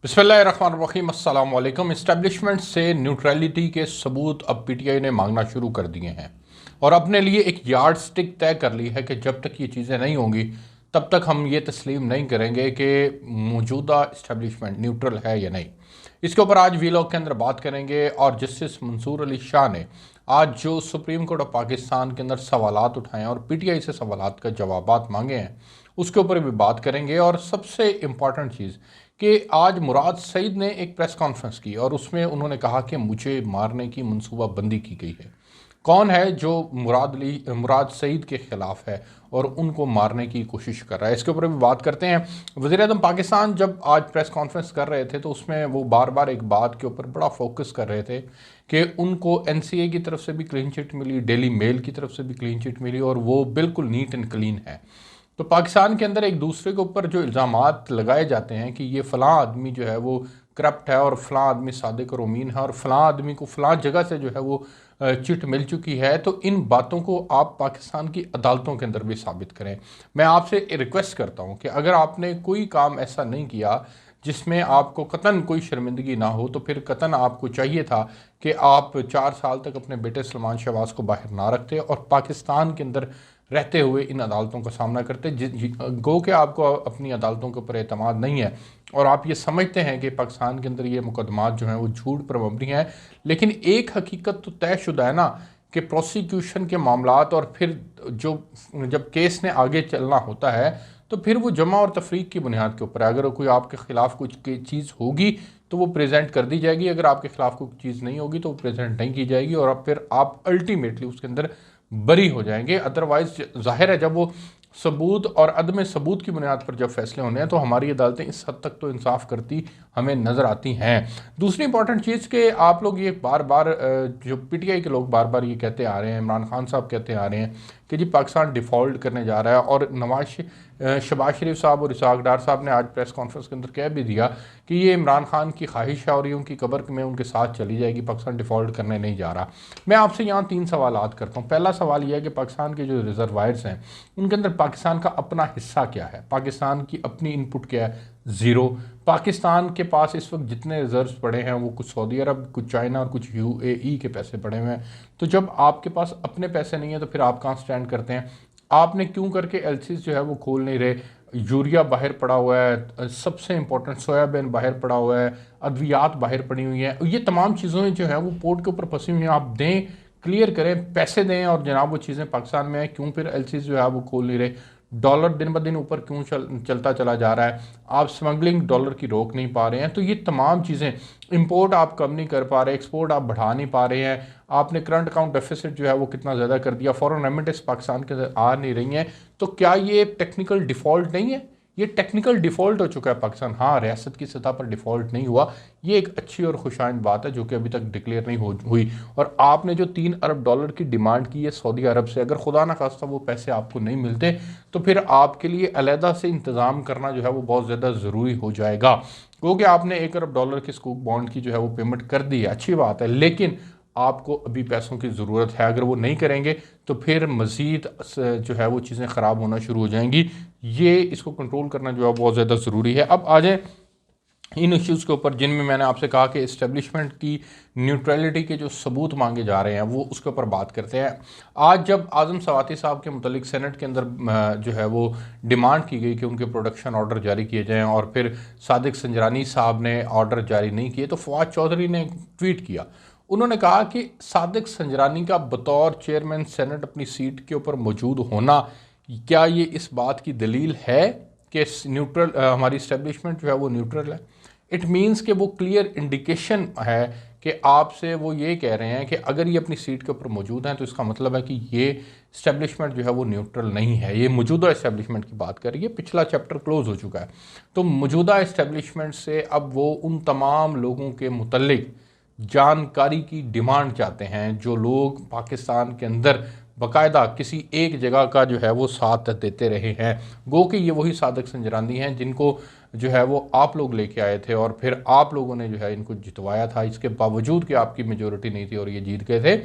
बिस्मिल्लाहिर्रहमानिर्रहीम अस्सलाम वालेकुम। इस्टेब्लिशमेंट से न्यूट्रलिटी के सबूत अब पीटीआई ने मांगना शुरू कर दिए हैं और अपने लिए एक यार्ड स्टिक तय कर ली है कि जब तक ये चीज़ें नहीं होंगी तब तक हम ये तस्लीम नहीं करेंगे कि मौजूदा इस्टेब्लिशमेंट न्यूट्रल है या नहीं। इसके ऊपर आज वीलॉग के अंदर बात करेंगे और जस्टिस मंसूर अली शाह ने आज जो सुप्रीम कोर्ट ऑफ पाकिस्तान के अंदर सवालात उठाए हैं और पीटीआई से सवालात का जवाबात मांगे हैं उसके ऊपर भी बात करेंगे। और सबसे इम्पॉर्टेंट चीज़ कि आज मुराद सईद ने एक प्रेस कॉन्फ्रेंस की और उसमें उन्होंने कहा कि मुझे मारने की मनसूबाबंदी की गई है। कौन है जो मुराद सईद के ख़िलाफ़ है और उनको मारने की कोशिश कर रहा है, इसके ऊपर भी बात करते हैं। वज़ीर-ए-आज़म पाकिस्तान जब आज प्रेस कॉन्फ्रेंस कर रहे थे तो उसमें वो बार बार एक बात के ऊपर बड़ा फोकस कर रहे थे कि उनको एनसीए की तरफ से भी क्लीन चिट मिली, डेली मेल की तरफ से भी क्लीन चिट मिली और वो बिल्कुल नीट एंड क्लीन है। तो पाकिस्तान के अंदर एक दूसरे के ऊपर जो इल्ज़ामात लगाए जाते हैं कि ये फ़लाँ आदमी जो है वो करप्ट है और फ़लाँ आदमी सादिक और अमीन है और फ़लाँ आदमी को फ़लाँ जगह से जो है वो चिट मिल चुकी है, तो इन बातों को आप पाकिस्तान की अदालतों के अंदर भी साबित करें। मैं आपसे रिक्वेस्ट करता हूँ कि अगर आपने कोई काम ऐसा नहीं किया जिसमें आपको कतन कोई शर्मिंदगी ना हो तो फिर कतन आपको चाहिए था कि आप 4 साल तक अपने बेटे सलमान शहबाज को बाहर ना रखते और पाकिस्तान के अंदर रहते हुए इन अदालतों का सामना करते। गो कि आपको अपनी अदालतों के ऊपर एतमाद नहीं है और आप ये समझते हैं कि पाकिस्तान के अंदर ये मुकदमात जो हैं वो झूठ पर मबनी हैं, लेकिन एक हकीकत तो तयशुदा है ना कि प्रोसिक्यूशन के मामलात और फिर जब केस ने आगे चलना होता है तो फिर वो जमा और तफरीक की बुनियाद के ऊपर है। अगर कोई आपके ख़िलाफ़ कुछ चीज़ होगी तो वो प्रेजेंट कर दी जाएगी, अगर आपके ख़िलाफ़ कोई चीज़ नहीं होगी तो वो प्रेजेंट नहीं की जाएगी और अब फिर आप अल्टीमेटली उसके अंदर बरी हो जाएंगे। अदरवाइज जाहिर है जब वो सबूत और अदम सबूत की बुनियाद पर जब फैसले होने हैं तो हमारी अदालतें इस हद तक तो इंसाफ करती हमें नज़र आती हैं। दूसरी इंपॉर्टेंट चीज़ कि आप लोग ये बार बार जो पीटीआई के लोग बार बार ये कहते आ रहे हैं, इमरान खान साहब कहते आ रहे हैं कि जी पाकिस्तान डिफ़ॉल्ट करने जा रहा है और शहबाज शरीफ साहब और इसाक डार साहब ने आज प्रेस कॉन्फ्रेंस के अंदर कह भी दिया कि ये इमरान खान की ख्वाहिश है और ये उनकी कब्र में उनके साथ चली जाएगी, पाकिस्तान डिफ़ॉल्ट करने नहीं जा रहा। मैं आपसे यहाँ 3 सवालात करता हूँ। पहला सवाल यह है कि पाकिस्तान के जो रिजर्वायर्स हैं उनके अंदर पाकिस्तान का अपना हिस्सा क्या है, पाकिस्तान की अपनी इनपुट क्या है? ज़ीरो। पाकिस्तान के पास इस वक्त जितने रिजर्व्स पड़े हैं वो कुछ सऊदी अरब, कुछ चाइना और कुछ यूएई के पैसे पड़े हुए हैं। तो जब आपके पास अपने पैसे नहीं है तो फिर आप कहाँ स्टैंड करते हैं? आपने क्यों करके एलसीज जो है वो खोल नहीं रहे? यूरिया बाहर पड़ा हुआ है, सबसे इंपॉर्टेंट सोयाबीन बाहर पड़ा हुआ है, अद्वियात बाहर पड़ी हुई हैं, ये तमाम चीज़ें जो है वो पोर्ट के ऊपर फंसी हुई हैं। आप दें, क्लियर करें, पैसे दें और जनाब वो चीज़ें पाकिस्तान में हैं। क्यों फिर एलसीज जो है वो खोल नहीं रहे? डॉलर दिन ब दिन ऊपर क्यों चलता चला जा रहा है? आप स्मगलिंग डॉलर की रोक नहीं पा रहे हैं। तो ये तमाम चीज़ें, इंपोर्ट आप कम नहीं कर पा रहे, एक्सपोर्ट आप बढ़ा नहीं पा रहे हैं, आपने करंट अकाउंट डेफिसिट जो है वो कितना ज़्यादा कर दिया, फॉरेन रेमिटेंस पाकिस्तान के अंदर आ नहीं रही हैं। तो क्या ये टेक्निकल डिफ़ॉल्ट नहीं है? ये टेक्निकल डिफ़ॉल्ट हो चुका है पाकिस्तान। हाँ, रियासत की सतह पर डिफ़ॉल्ट नहीं हुआ, ये एक अच्छी और खुशाइंद बात है जो कि अभी तक डिक्लेयर नहीं हुई। और आपने जो 3 अरब डॉलर की डिमांड की है सऊदी अरब से, अगर खुदा ना खास्ता वो पैसे आपको नहीं मिलते तो फिर आपके लिए अलहदा से इंतज़ाम करना जो है वो बहुत ज़्यादा ज़रूरी हो जाएगा। क्योंकि आपने 1 अरब डॉलर की स्कूक बॉन्ड की जो है वो पेमेंट कर दी है, अच्छी बात है, लेकिन आपको अभी पैसों की ज़रूरत है। अगर वो नहीं करेंगे तो फिर मज़ीद जो है वो चीज़ें ख़राब होना शुरू हो जाएंगी। ये इसको कंट्रोल करना जो है बहुत ज़्यादा ज़रूरी है। अब आ जाए इन इश्यूज़ के ऊपर जिनमें मैंने आपसे कहा कि इस्टेब्लिशमेंट की न्यूट्रलिटी के जो सबूत मांगे जा रहे हैं वो उसके ऊपर बात करते हैं। आज जब आज़म सवाती साहब के मुतालिक सेनेट के अंदर जो है वो डिमांड की गई कि उनके प्रोडक्शन ऑर्डर जारी किए जाएँ और फिर सादिक संजरानी साहब ने ऑर्डर जारी नहीं किए तो फवाद चौधरी ने ट्वीट किया। उन्होंने कहा कि सादिक संजरानी का बतौर चेयरमैन सेनेट अपनी सीट के ऊपर मौजूद होना, क्या ये इस बात की दलील है कि न्यूट्रल हमारी इस्टेब्लिशमेंट जो है वो न्यूट्रल है? इट मीन्स कि वो क्लियर इंडिकेशन है कि आपसे वो ये कह रहे हैं कि अगर ये अपनी सीट के ऊपर मौजूद हैं तो इसका मतलब है कि ये इस्टेब्लिशमेंट जो है वो न्यूट्रल नहीं है। ये मौजूदा इस्टेब्लिशमेंट की बात कर रही है, पिछला चैप्टर क्लोज हो चुका है। तो मौजूदा इस्टेब्लिशमेंट से अब वो उन तमाम लोगों के मुतल्लिक जानकारी की डिमांड चाहते हैं जो लोग पाकिस्तान के अंदर बाकायदा किसी एक जगह का जो है वो साथ देते रहे हैं। गो कि ये वही सादिक संजरानी हैं जिनको जो है वो आप लोग लेके आए थे और फिर आप लोगों ने जो है इनको जितवाया था, इसके बावजूद कि आपकी मेजोरिटी नहीं थी और ये जीत गए थे।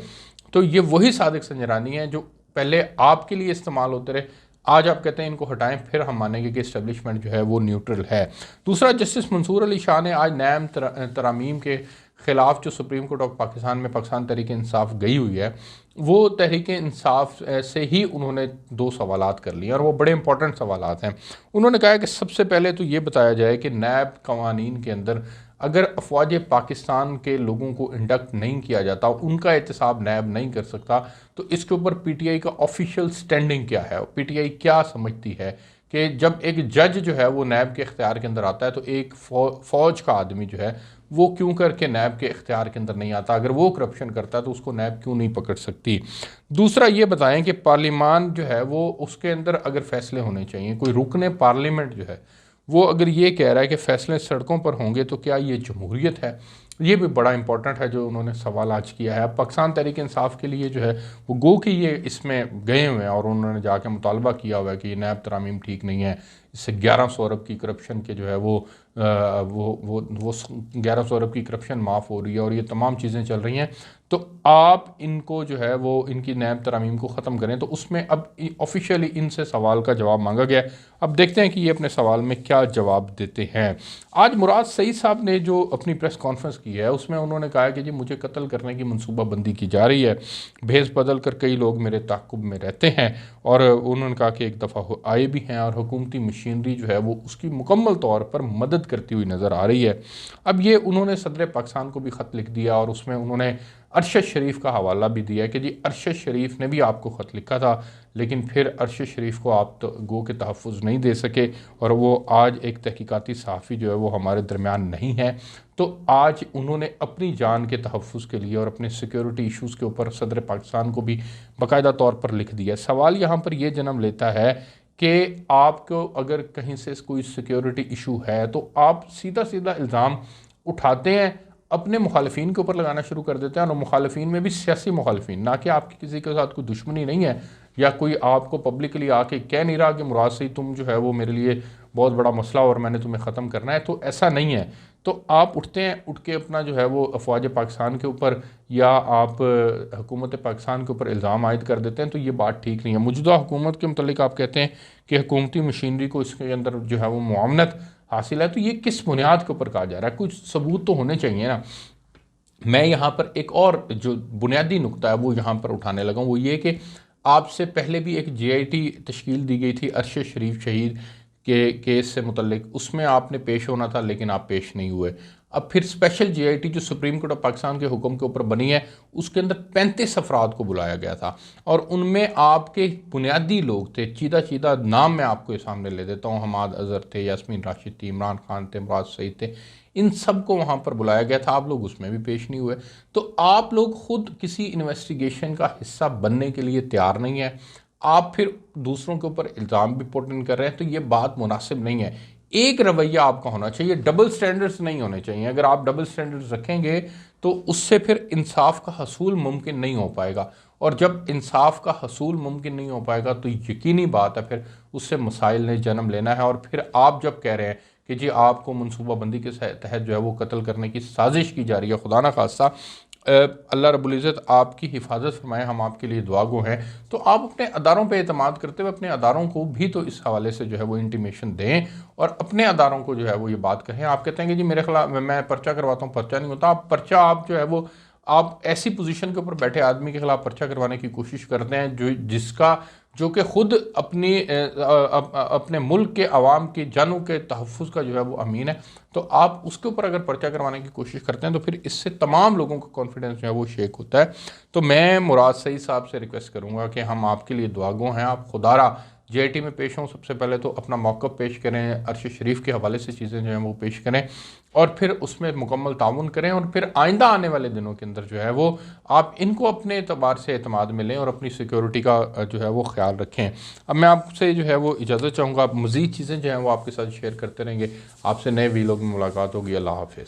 तो ये वही सादिक संजरानी हैं जो पहले आपके लिए इस्तेमाल होते रहे, आज आप कहते हैं इनको हटाएं, फिर हम मानेंगे कि इस्टेब्लिशमेंट जो है वो न्यूट्रल है। दूसरा, जस्टिस मंसूर अली शाह ने आज नैम तरामीम के ख़िलाफ़ जो सुप्रीम कोर्ट ऑफ पाकिस्तान में पाकिस्तान तहरीक इंसाफ गई हुई है, वो तहरीक इंसाफ से ही उन्होंने 2 सवालात कर लिए और वो बड़े इंपॉर्टेंट सवालात हैं। उन्होंने कहा है कि सबसे पहले तो ये बताया जाए कि नैब कवानीन के अंदर अगर अफवाज पाकिस्तान के लोगों को इंडक्ट नहीं किया जाता, उनका एहतसाब नैब नहीं कर सकता, तो इसके ऊपर पीटीआई का ऑफिशियल स्टैंडिंग क्या है, पीटीआई क्या समझती है कि जब एक जज जो है वो नैब के इख्तियार के अंदर आता है तो एक फ़ौज का आदमी जो है वो क्यों करके नैब के इख्तियार के अंदर नहीं आता, अगर वो करप्शन करता है तो उसको नैब क्यों नहीं पकड़ सकती। दूसरा ये बताएं कि पार्लियामान जो है वो उसके अंदर अगर फैसले होने चाहिए, कोई रुकने पार्लियामेंट जो है वो अगर ये कह रहा है कि फ़ैसले सड़कों पर होंगे, तो क्या ये जमहूरियत है? ये भी बड़ा इंपॉर्टेंट है जो उन्होंने सवाल आज किया है। अब पाकिस्तान तहरीक इंसाफ के लिए जो है वो गो कि ये इसमें गए हुए हैं और उन्होंने जाके मुतालबा किया हुआ है कि ये नैब तरामीम ठीक नहीं है, इससे 1100 अरब की करप्शन के जो है वो 1100 अरब की करप्शन माफ़ हो रही है और ये तमाम चीज़ें चल रही हैं, तो आप इनको जो है वो इनकी नैब तरामीम को ख़त्म करें। तो उसमें अब ऑफिशियली इनसे सवाल का जवाब मांगा गया है। अब देखते हैं कि ये अपने सवाल में क्या जवाब देते हैं। आज मुराद सईद साहब ने जो अपनी प्रेस कॉन्फ्रेंस की है उसमें उन्होंने कहा है कि जी मुझे कत्ल करने की मनसूबाबंदी की जा रही है, भेस बदल कर कई लोग मेरे ताक़ुब में रहते हैं, और उन्होंने कहा कि एक दफ़ा आए भी हैं और हुकूमती मशीनरी जो है वो उसकी मुकम्मल तौर पर मदद करती हुई नज़र आ रही है। अब ये उन्होंने सदर पाकिस्तान को भी ख़त लिख दिया और उसमें उन्होंने अरशद शरीफ का हवाला भी दिया है कि जी अरशद शरीफ ने भी आपको ख़त लिखा था, लेकिन फिर अरशद शरीफ को आप तो गो के तहफ़्फ़ुज़ नहीं दे सके और वो आज एक तहकीकाती सहाफ़ी जो है वो हमारे दरमियान नहीं है। तो आज उन्होंने अपनी जान के तहफ़्फ़ुज़ के लिए और अपने सिक्योरिटी इशूज़ के ऊपर सदर पाकिस्तान को भी बाकायदा तौर पर लिख दिया। सवाल यहाँ पर यह जन्म लेता है कि आपको अगर कहीं से कोई सिक्योरिटी इशू है तो आप सीधा सीधा इल्ज़ाम उठाते हैं, अपने मुखालफिन के ऊपर लगाना शुरू कर देते हैं, और मुखालफिन में भी सियासी मुखालफिन, ना कि आपकी किसी के साथ कोई दुश्मनी नहीं है या कोई आपको पब्लिकली आके कह नहीं रहा कि मुराद सही तुम जो है वो मेरे लिए बहुत बड़ा मसला और मैंने तुम्हें ख़त्म करना है, तो ऐसा नहीं है। तो आप उठते हैं, उठ के अपना जो है वो अफवाज पाकिस्तान के ऊपर या आप हुकूमत पाकिस्तान के ऊपर इल्ज़ाम आयद कर देते हैं, तो ये बात ठीक नहीं है। मौजूदा हुकूमत के मुतल्लिक़ आप कहते हैं कि हुकूमती मशीनरी को इसके अंदर जो है वो मुआवनत हासिल है, तो ये किस बुनियाद के ऊपर कहा जा रहा है? कुछ सबूत तो होने चाहिए ना। मैं यहाँ पर एक और जो बुनियादी नुक्ता है वो यहाँ पर उठाने लगा हूँ, वो ये कि आपसे पहले भी एक JIT तश्कील दी गई थी अरशद शरीफ शहीद के केस से मुतल्लिक, उसमें आपने पेश होना था लेकिन आप पेश नहीं हुए। अब फिर स्पेशल JIT जो सुप्रीम कोर्ट ऑफ पाकिस्तान के हुक्म के ऊपर बनी है, उसके अंदर 35 अफराद को बुलाया गया था और उनमें आपके बुनियादी लोग थे, चीदा चीदा नाम मैं आपको सामने ले देता हूँ, हमाद अजहर थे, यास्मीन राशिद थी, इमरान खान थे, मुराद सईद थे, इन सब को वहाँ पर बुलाया गया था, आप लोग उसमें भी पेश नहीं हुए। तो आप लोग खुद किसी इन्वेस्टिगेशन का हिस्सा बनने के लिए तैयार नहीं है, आप फिर दूसरों के ऊपर इल्ज़ाम भी पुट इन कर रहे हैं, तो ये बात मुनासिब नहीं है। एक रवैया आपका होना चाहिए, डबल स्टैंडर्ड्स नहीं होने चाहिए। अगर आप डबल स्टैंडर्ड्स रखेंगे तो उससे फिर इंसाफ का हसूल मुमकिन नहीं हो पाएगा, और जब इंसाफ का हसूल मुमकिन नहीं हो पाएगा तो यकीनी बात है फिर उससे मसाइल ने जन्म लेना है। और फिर आप जब कह रहे हैं कि जी आपको मनसूबाबंदी के तहत जो है वो कत्ल करने की साजिश की जा रही है, खुदा ना खास्ता अल्लाह रब्बुल इज़्ज़त आपकी हिफाजत फरमाए, हम आपके लिए दुआगो हैं, तो आप अपने अदारों पे एतमाद करते हुए अपने अदारों को भी तो इस हवाले से जो है वो इंटीमेशन दें और अपने अदारों को जो है वो ये बात कहें। आप कहते हैं कि जी मेरे खिलाफ मैं पर्चा करवाता हूँ, पर्चा नहीं होता। आप पर्चा आप जो है वो आप ऐसी पोजीशन के ऊपर बैठे आदमी के खिलाफ पर्चा करवाने की कोशिश करते हैं जो कि खुद अपने मुल्क के अवाम की जानों के तहफ़्फ़ुज़ का जो है वो अमीन है, तो आप उसके ऊपर अगर पर्चा करवाने की कोशिश करते हैं तो फिर इससे तमाम लोगों का कॉन्फिडेंस जो है वो शेक होता है। तो मैं मुराद सईद साहब से रिक्वेस्ट करूँगा कि हम आपके लिए दुआगो हैं, आप खुदारा JIT में पेश हों, सबसे पहले तो अपना मौक़िफ़ पेश करें, अरशद शरीफ के हवाले से चीज़ें जो हैं वो पेश करें और फिर उसमें मुकम्मल ताउन करें, और फिर आइंदा आने वाले दिनों के अंदर जो है वो आप इनको अपने एतबार से एतमाद में लें और अपनी सिक्योरिटी का जो है वो ख्याल रखें। अब मैं आपसे जो है वो इजाज़त चाहूँगा, आप मज़ीद चीज़ें जो हैं वो आपके साथ शेयर करते रहेंगे। आपसे नए वीलॉग में मुलाकात होगी। अल्लाह हाफ़िज़।